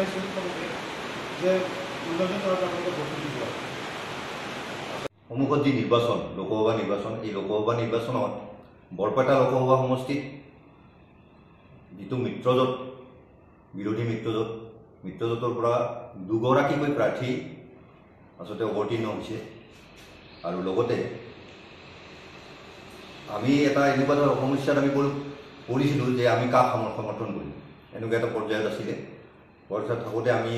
জনাইছিল যে নিৰ্বাচন কৰাৰ কাৰণে ভোটটো দিব। সন্মুখত যি নিৰ্বাচন লোকসভা নিৰ্বাচন, এই লোকসভা নিৰ্বাচনত বৰপেটা লোকসভা সমষ্টিত যিটো মিত্ৰজোঁট বিৰোধী মিত্ৰজোঁটৰ পৰা দুগৰাকীকৈ প্ৰাৰ্থী আচলতে অৱতীৰ্ণ হৈছে। আৰু লগতে আমি এটা এনেকুৱা ধৰণৰ সমস্যাত আমি পৰিছিলোঁ যে আমি কাক সমৰ্থন কৰিম, এনেকুৱা এটা পৰ্যায়ত আছিলে। পৰ্যায়ত থাকোঁতে আমি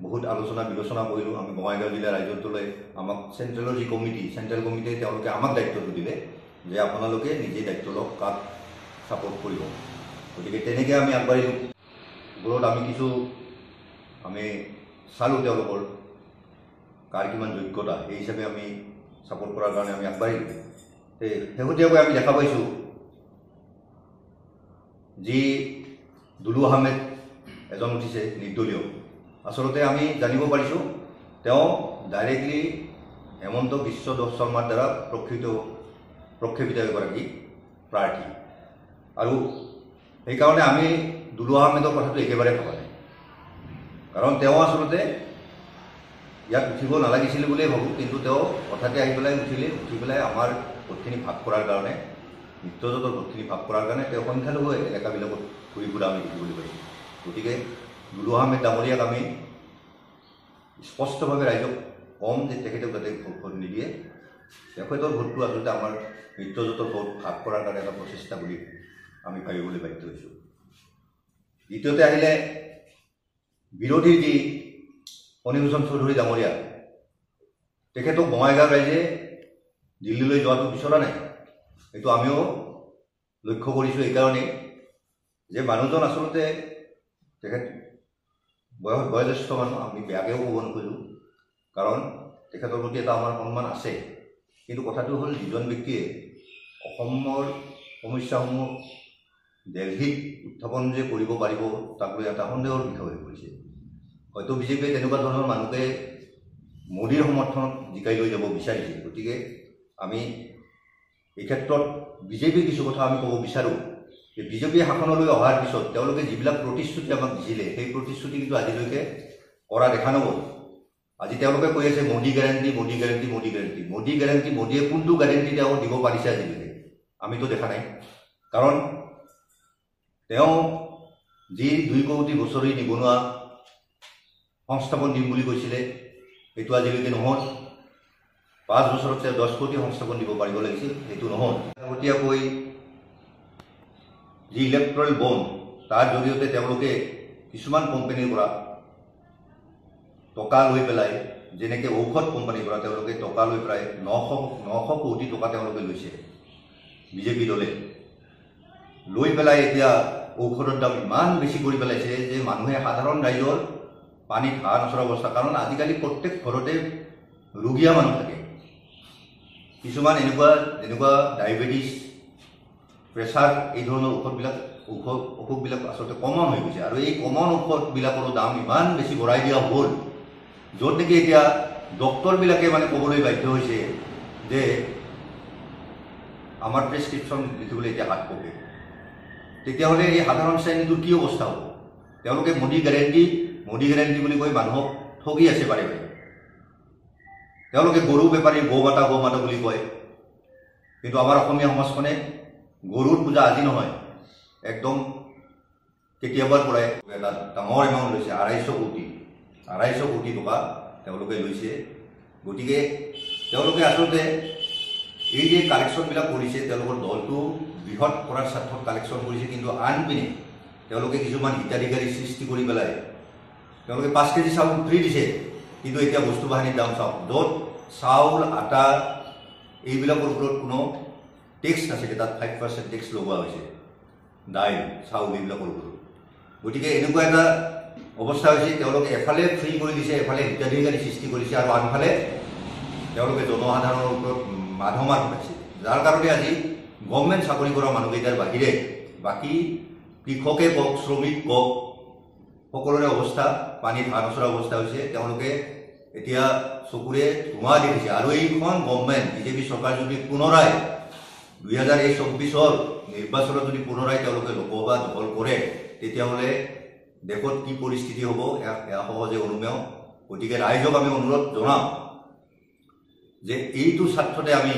বহুত আলোচনা বিলোচনা কৰিলোঁ। আমি বঙাইগাঁও জিলা ৰাইজৰ দলে আমাক চেণ্ট্ৰেলৰ যি কমিটি, চেণ্ট্ৰেল কমিটিয়ে তেওঁলোকে আমাক দায়িত্বটো দিলে যে আপোনালোকে নিজে দায়িত্ব লওক কাক ছাপোৰ্ট কৰিব। গতিকে তেনেকৈ আমি আগবাঢ়িলোঁ। ওপৰত আমি চালোঁ তেওঁলোকৰ কাৰ কিমান যোগ্যতা, সেই হিচাপে আমি ছাপোৰ্ট কৰাৰ কাৰণে আমি আগবাঢ়িলোঁ। শেহতীয়াকৈ আমি দেখা পাইছোঁ যি দুলু আহমেদ এজন উঠিছে নিৰ্দলীয়, আচলতে আমি জানিব পাৰিছোঁ তেওঁ ডাইৰেক্টলি হেমন্ত বিশ্ব শৰ্মাৰ দ্বাৰা প্ৰক্ষেপিত এগৰাকী প্ৰাৰ্থী। আৰু সেইকাৰণে আমি দুলু আহমেদৰ কথাটো একেবাৰে ভবা নাই, কাৰণ তেওঁ আচলতে ইয়াত উঠিব নালাগিছিল বুলিয়ে ভাবোঁ। কিন্তু তেওঁ হঠাতে আহি উঠি পেলাই আমাৰ ভোটখিনি ভাগ কৰাৰ কাৰণে, মিত্ৰজোঁটৰ ভোটখিনি ভাগ কৰাৰ কাৰণে তেওঁ সংখ্যালঘু এলেকাবিলাকত ঘূৰি ফুৰা আমি দেখিবলৈ পাইছোঁ। গতিকে দুলু আহমেদ ডাঙৰীয়াক আমি স্পষ্টভাৱে ৰাইজক কম যে তেখেতক যাতে ভোট নিদিয়ে। তেখেতৰ ভোটটো আচলতে আমাৰ মিত্ৰজোঁটৰ ভোট ভাগ কৰাৰ কাৰণে এটা প্ৰচেষ্টা বুলি আমি ভাবিবলৈ বাধ্য হৈছোঁ। দ্বিতীয়তে আহিলে বিৰোধীৰ যি ফণীভূষণ চৌধুৰী ডাঙৰীয়া, তেখেতক বঙাইগাঁও ৰাইজে দিল্লীলৈ যোৱাটো বিচৰা নাই। এইটো আমিও লক্ষ্য কৰিছোঁ এইকাৰণেই যে মানুহজন আচলতে তেখেত বয়োজ্যেষ্ঠ মানুহ, আমি বেয়াকৈও ক'ব নোখোজোঁ, কাৰণ তেখেতৰ প্ৰতি এটা আমাৰ সন্মান আছে। কিন্তু কথাটো হ'ল যিজন ব্যক্তিয়ে অসমৰ সমস্যাসমূহ দিল্লীত উত্থাপন যে কৰিব পাৰিব তাক লৈ এটা সন্দেহৰ বিষয় হৈ পৰিছে। হয়তো বিজেপিয়ে তেনেকুৱা ধৰণৰ মানুহকে মোদীৰ সমৰ্থনত জিকাই লৈ যাব বিচাৰিছে। গতিকে আমি এই ক্ষেত্ৰত বিজেপিৰ কিছু কথা আমি ক'ব বিচাৰোঁ যে বিজেপিয়ে শাসনলৈ অহাৰ পিছত তেওঁলোকে যিবিলাক প্ৰতিশ্ৰুতি আমাক দিছিলে সেই প্ৰতিশ্ৰুতি কিন্তু আজিলৈকে কৰা দেখা নগ'ল। আজি তেওঁলোকে কৈ আছে Modi guarantee, Modi guarantee, Modi guarantee. Modi guarantee, মোদীয়ে কোনটো গেৰাণ্টি তেওঁ দিব পাৰিছে আজিলৈকে? আমিতো দেখা নাই। কাৰণ তেওঁ যি 2 কোটি বছৰি নিবনুৱা সংস্থাপন দিম বুলি কৈছিলে সেইটো আজিলৈকে নহ'ল। 5 বছৰত 10 কোটি সংস্থাপন দিব পাৰিব লাগিছিল, সেইটো নহ'ল। আগতীয়াকৈ যি ইলেক্ট্ৰল বণ্ড, তাৰ জৰিয়তে তেওঁলোকে কিছুমান কোম্পানীৰ পৰা টকা লৈ পেলাই, যেনেকৈ ঔষধ কোম্পানীৰ পৰা তেওঁলোকে টকা লৈ প্ৰায় 900 কোটি টকা তেওঁলোকে লৈছে বিজেপি দলে। লৈ পেলাই এতিয়া ঔষধৰ দাম ইমান বেছি কৰি পেলাইছে যে মানুহে সাধাৰণ ৰাইজৰ পানীত হাঁহ নচৰা অৱস্থা। কাৰণ আজিকালি প্ৰত্যেক ঘৰতে ৰোগীয়া মানুহ থাকে। কিছুমান যেনেকুৱা ডায়েবেটিছ, প্ৰেছাৰ, এই ধৰণৰ অসুখবিলাক আচলতে কমন হৈ গৈছে। আৰু এই কমন ঔষধবিলাকৰো দাম ইমান বেছি বঢ়াই দিয়া হ'ল, য'ত নেকি এতিয়া ডক্টৰবিলাকে ক'বলৈ বাধ্য হৈছে যে আমাৰ প্ৰেছক্ৰিপশ্যন লিখিবলৈ এতিয়া হাত কপে। তেতিয়াহ'লে এই সাধাৰণ শ্ৰেণীটোৰ কি অৱস্থা হ'ব? তেওঁলোকে মোদী গেৰাণ্টি বুলি কৈ মানুহক ঠগি আছে বাৰে বাৰে। তেওঁলোকে গৰু বেপাৰী গৌ মাতা বুলি কয়, কিন্তু আমাৰ অসমীয়া সমাজখনে গৰুৰ পূজা আজি নহয়, একদম কেতিয়াবাৰ পৰাই এটা ডাঙৰ এমাউণ্ট লৈছে। 250 কোটি টকা তেওঁলোকে লৈছে। গতিকে তেওঁলোকে আচলতে এই যে কালেকশ্যনবিলাক কৰিছে, তেওঁলোকৰ দলটো বৃহৎ কৰাৰ স্বাৰ্থত কালেকশ্যন কৰিছে। কিন্তু আনপিনে তেওঁলোকে কিছুমান হিতাধিকাৰী সৃষ্টি কৰি পেলাই তেওঁলোকে 5 কেজি চাউল ফ্ৰী দিছে। কিন্তু এতিয়া বস্তু বাহিনীৰ দাম চাওক, য'ত চাউল, আটা এইবিলাকৰ ওপৰত কোনো টেক্স নাছিলে, তাত 5% টেক্স লগোৱা হৈছে। দাইল, চাউল এইবিলাকৰ ওপৰত। গতিকে এনেকুৱা এটা অৱস্থা হৈছে, তেওঁলোকে এফালে ফ্ৰী কৰি দিছে, এফালে হিতাধিকাৰী সৃষ্টি কৰিছে, আৰু আনফালে তেওঁলোকে জনসাধাৰণৰ ওপৰত মাধমাৰ ঘটাইছে। যাৰ কাৰণে আজি গভৰ্ণমেণ্ট চাকৰি কৰা মানুহকেইটাৰ বাহিৰে বাকী কৃষকে কওক, শ্ৰমিক কওক, সকলোৰে অৱস্থা পানীত হাঁহ নচৰা অৱস্থা হৈছে। তেওঁলোকে এতিয়া চকুৰে ধোঁৱা দেখিছে। আৰু এইখন গভৰ্ণমেণ্ট, বিজেপি চৰকাৰ যদি পুনৰাই 2024 নিৰ্বাচনত যদি পুনৰাই তেওঁলোকে লোকসভা দখল কৰে, তেতিয়াহ'লে দেশত কি পৰিস্থিতি হ'ব এয়া সহজে অনুমেয়। গতিকে ৰাইজক আমি অনুৰোধ জনাম যে এইটো স্বাৰ্থতে আমি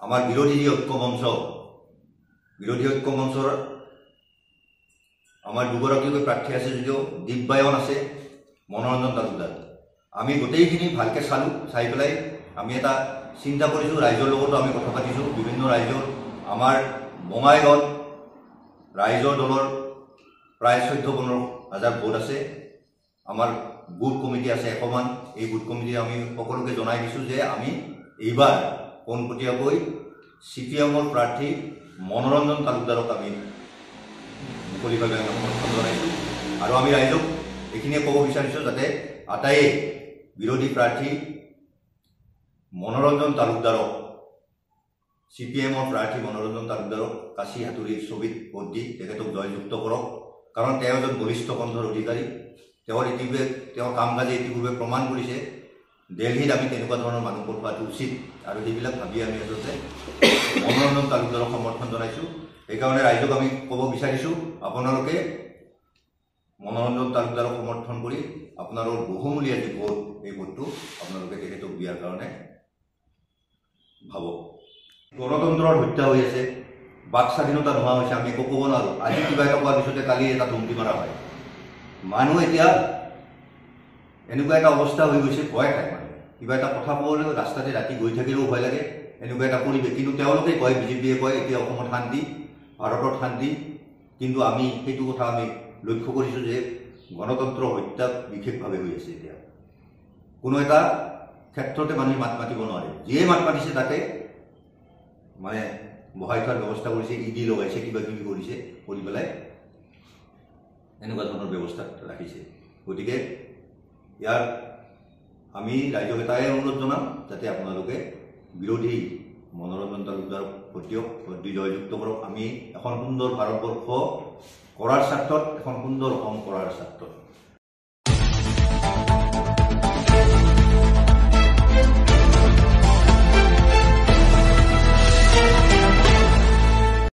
আমাৰ বিৰোধী ঐক্য মঞ্চৰ আমাৰ দুগৰাকীকৈ প্ৰাৰ্থী আছে যদিও দিব্যায়ন আছে, মনোৰঞ্জন তালুকদাৰ, আমি গোটেইখিনি ভালকৈ চাই পেলাই আমি এটা চিন্তা কৰিছোঁ। ৰাইজৰ লগতো আমি কথা পাতিছোঁ। বিভিন্ন ৰাইজৰ আমাৰ বঙাইগাঁৱত ৰাইজৰ দলৰ প্ৰায় 14-15,000 ভোট আছে। আমাৰ বুথ কমিটি আছে 100 মান। এই বুথ কমিটি আমি সকলোকে জনাই দিছোঁ যে আমি এইবাৰ পোনপটীয়াকৈ CPM-ৰ প্ৰাৰ্থী মনোৰঞ্জন তালুকদাৰক আমি মুকলিভাৱে সমৰ্থন জনাইছোঁ। আৰু আমি ৰাইজক এইখিনিয়ে ক'ব বিচাৰিছোঁ যাতে আটাইয়ে বিৰোধী প্ৰাৰ্থী মনোৰঞ্জন তালুকদাৰক, CPM-ৰ প্ৰাৰ্থী মনোৰঞ্জন তালুকদাৰক কাশী হাতুৰীৰ ছবিত ভোট দি তেখেতক জয়যুক্ত কৰক। কাৰণ তেওঁ এজন বলিষ্ঠ কণ্ঠৰ অধিকাৰী। তেওঁৰ কাম কাজে ইতিপূৰ্বে প্ৰমাণ কৰিছে। দিল্লীত আমি তেনেকুৱা ধৰণৰ মানুহ পঠোৱাটো উচিত, আৰু সেইবিলাক ভাবি আমি আচলতে মনোৰঞ্জন তালুকদাৰক সমৰ্থন জনাইছোঁ। সেইকাৰণে ৰাইজক আমি ক'ব বিচাৰিছোঁ, আপোনালোকে মনোৰঞ্জন তালুকদাৰক সমৰ্থন কৰি আপোনালোকৰ বহুমূলীয়া যি ভোট, এই ভোটটো আপোনালোকে তেখেতক দিয়াৰ কাৰণে ভাবক। গণতন্ত্ৰৰ হত্যা হৈ আছে, বাক স্বাধীনতা নোহোৱা হৈছে। আমি একো ক'ব নোৱাৰোঁ। আজি কিবা এটা কোৱাৰ পিছতে কালি এটা ধমকি মাৰা হয়। মানুহ এতিয়া এনেকুৱা এটা অৱস্থা হৈ গৈছে, ভয় খায়। মানুহ কিবা এটা কথা ক'বলৈও ৰাস্তাতে ৰাতি গৈ থাকিলেও ভয় লাগে, এনেকুৱা এটা পৰিৱেশ। কিন্তু তেওঁলোকে কয়, বিজেপিয়ে কয় এতিয়া অসমত শান্তি, ভাৰতত শান্তি। কিন্তু আমি সেইটো কথা আমি লক্ষ্য কৰিছোঁ যে গণতন্ত্ৰ হত্যা বিশেষভাৱে হৈ আছে। এতিয়া কোনো এটা ক্ষেত্ৰতে মানুহে মাত মাতিব নোৱাৰে। যিয়ে মাত মাতিছে তাকে মানে বহাই থোৱাৰ ব্যৱস্থা কৰিছে, ED লগাইছে, কিবা কিবি কৰিছে, কৰি পেলাই এনেকুৱা ধৰণৰ ব্যৱস্থা ৰাখিছে। গতিকে ইয়াৰ আমি ৰাইজক এটাই অনুৰোধ জনাম যাতে আপোনালোকে বিৰোধী মনোৰঞ্জন তালুকদাৰক ভোট দিয়ক, ভোট দি জয়যুক্ত কৰক। আমি এখন সুন্দৰ ভাৰতবৰ্ষ কৰাৰ স্বাৰ্থত, এখন সুন্দৰ অসম কৰাৰ স্বাৰ্থত